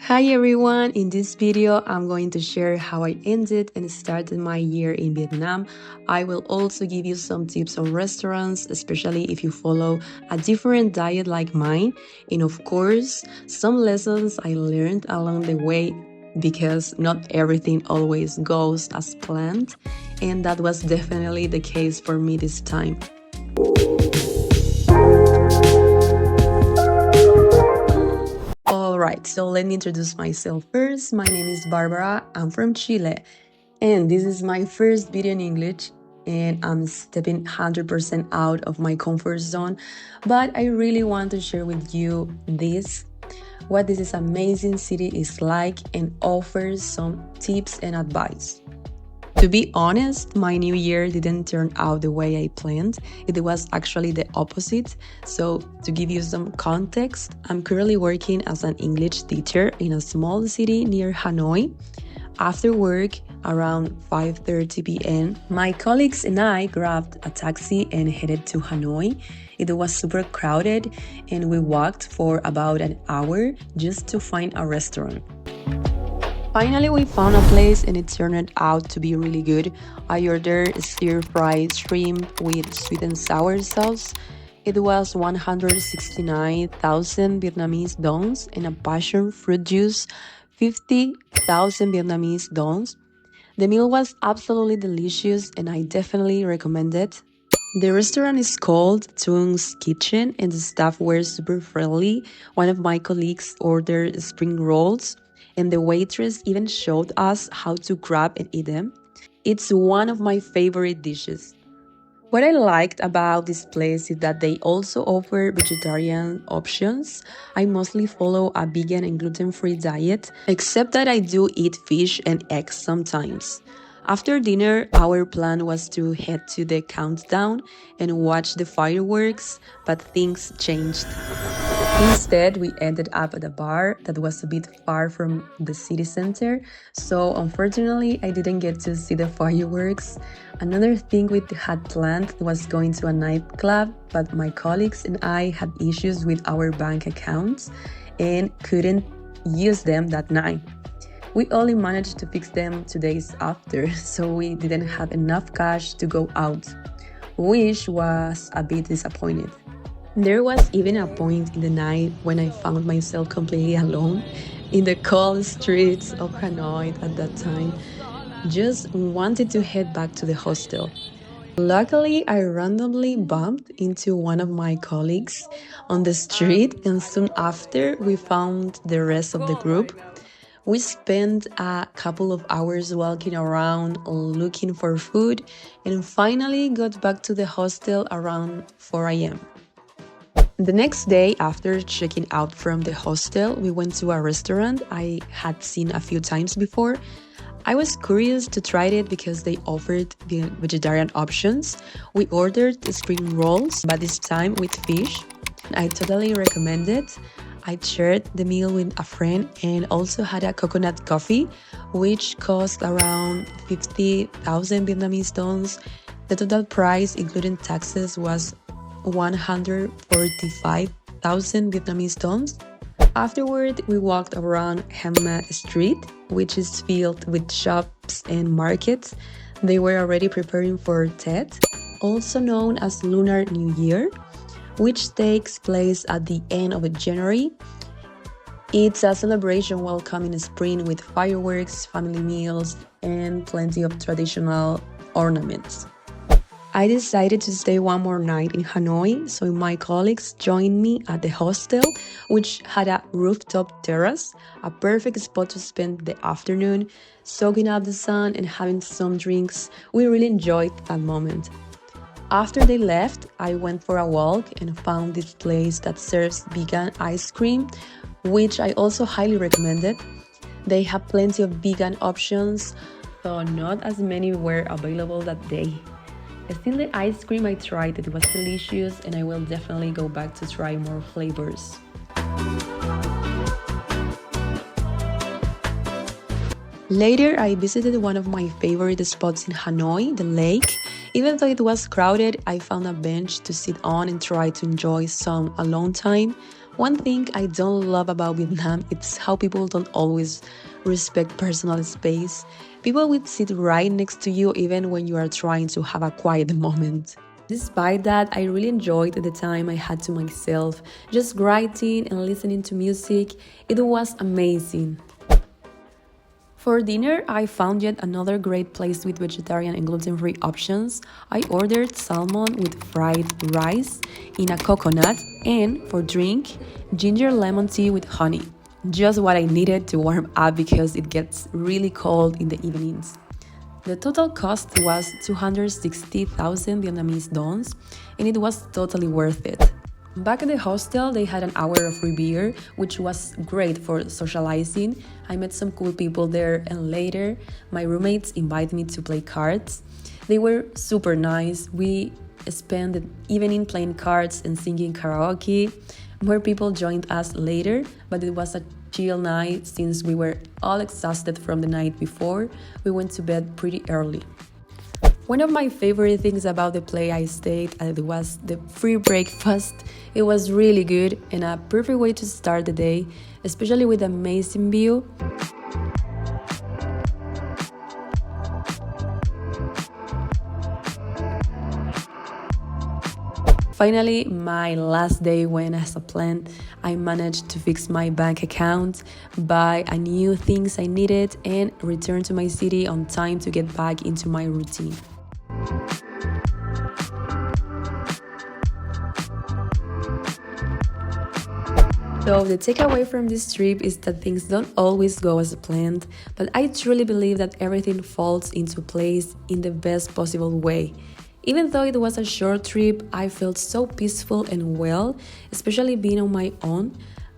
Hi everyone, in this video I'm going to share how I ended and started my year in Vietnam. I will also give you some tips on restaurants, especially if you follow a different diet like mine, and of course, some lessons I learned along the way because not everything always goes as planned, and that was definitely the case for me this time. Alright, so let me introduce myself first. My name is Barbara, I'm from Chile, and this is my first video in English, and I'm stepping 100% out of my comfort zone, but I really want to share with you what this is amazing city is like, and offers some tips and advice. To be honest, my new year didn't turn out the way I planned. It was actually the opposite. So, to give you some context, I'm currently working as an English teacher in a small city near Hanoi. After work, around 5:30 p.m., my colleagues and I grabbed a taxi and headed to Hanoi. It was super crowded, and we walked for about an hour just to find a restaurant. Finally, we found a place and it turned out to be really good. I ordered stir-fried shrimp with sweet and sour sauce. It was 169,000 Vietnamese dong and a passion fruit juice, 50,000 Vietnamese dong. The meal was absolutely delicious and I definitely recommend it. The restaurant is called Tung's Kitchen and the staff were super friendly. One of my colleagues ordered spring rolls and the waitress even showed us how to grab and eat them. It's one of my favorite dishes. What I liked about this place is that they also offer vegetarian options. I mostly follow a vegan and gluten-free diet, except that I do eat fish and eggs sometimes. After dinner, our plan was to head to the countdown and watch the fireworks, but things changed. Instead, we ended up at a bar that was a bit far from the city center, so unfortunately, I didn't get to see the fireworks. Another thing we had planned was going to a nightclub, but my colleagues and I had issues with our bank accounts and couldn't use them that night. We only managed to fix them 2 days after, so we didn't have enough cash to go out, which was a bit disappointed. There was even a point in the night when I found myself completely alone in the cold streets of Hanoi at that time. Just wanted to head back to the hostel. Luckily, I randomly bumped into one of my colleagues on the street, and soon after, we found the rest of the group. We spent a couple of hours walking around looking for food and finally got back to the hostel around 4 a.m. The next day, after checking out from the hostel, we went to a restaurant I had seen a few times before. I was curious to try it because they offered the vegetarian options. We ordered spring rolls, but this time with fish. I totally recommend it. I shared the meal with a friend and also had a coconut coffee, which cost around 50,000 Vietnamese dong. The total price, including taxes, was 145,000 Vietnamese dong. Afterward, we walked around Hamma Street, which is filled with shops and markets. They were already preparing for Tet, also known as Lunar New Year, which takes place at the end of January. It's a celebration welcoming spring with fireworks, family meals, and plenty of traditional ornaments. I decided to stay one more night in Hanoi, so my colleagues joined me at the hostel, which had a rooftop terrace, a perfect spot to spend the afternoon, soaking up the sun and having some drinks. We really enjoyed that moment. After they left, I went for a walk and found this place that serves vegan ice cream, which I also highly recommended. They have plenty of vegan options, though not as many were available that day. Still, the ice cream I tried, it was delicious and I will definitely go back to try more flavors. Later, I visited one of my favorite spots in Hanoi, the lake. Even though it was crowded, I found a bench to sit on and try to enjoy some alone time. One thing I don't love about Vietnam is how people don't always respect personal space. People would sit right next to you even when you are trying to have a quiet moment. Despite that, I really enjoyed the time I had to myself, just writing and listening to music. It was amazing. For dinner, I found yet another great place with vegetarian and gluten-free options. I ordered salmon with fried rice in a coconut and for drink, ginger lemon tea with honey. Just what I needed to warm up because it gets really cold in the evenings. The total cost was 260,000 Vietnamese dons, and it was totally worth it. Back at the hostel, they had an hour of free beer, which was great for socializing. I met some cool people there, and later, my roommates invited me to play cards. They were super nice. We spent the evening playing cards and singing karaoke. More people joined us later, but it was a chill night since we were all exhausted from the night before. We went to bed pretty early. One of my favorite things about the place I stayed at was the free breakfast. It was really good and a perfect way to start the day, especially with amazing view. Finally, my last day went as a plan. I managed to fix my bank account, buy a new things I needed, and return to my city on time to get back into my routine. So the takeaway from this trip is that things don't always go as planned, but I truly believe that everything falls into place in the best possible way. Even though it was a short trip, I felt so peaceful and well, especially being on my own.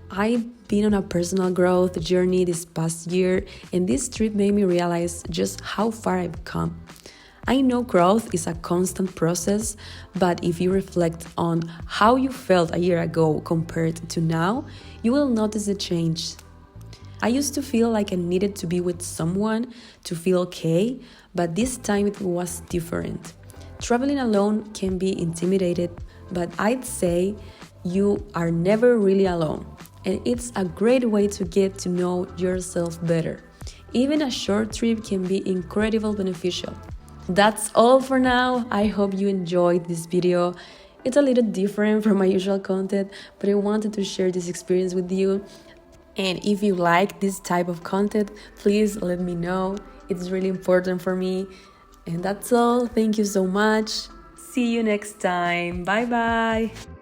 I've been on a personal growth journey this past year, and this trip made me realize just how far I've come. I know growth is a constant process, but if you reflect on how you felt a year ago compared to now, you will notice a change. I used to feel like I needed to be with someone to feel okay, but this time it was different. Traveling alone can be intimidated, but I'd say you are never really alone, and it's a great way to get to know yourself better. Even a short trip can be incredibly beneficial. That's all for now. I hope you enjoyed this video. It's a little different from my usual content, but I wanted to share this experience with you. And if you like this type of content, please let me know. It's really important for me. And that's all. Thank you so much. See you next time. Bye bye.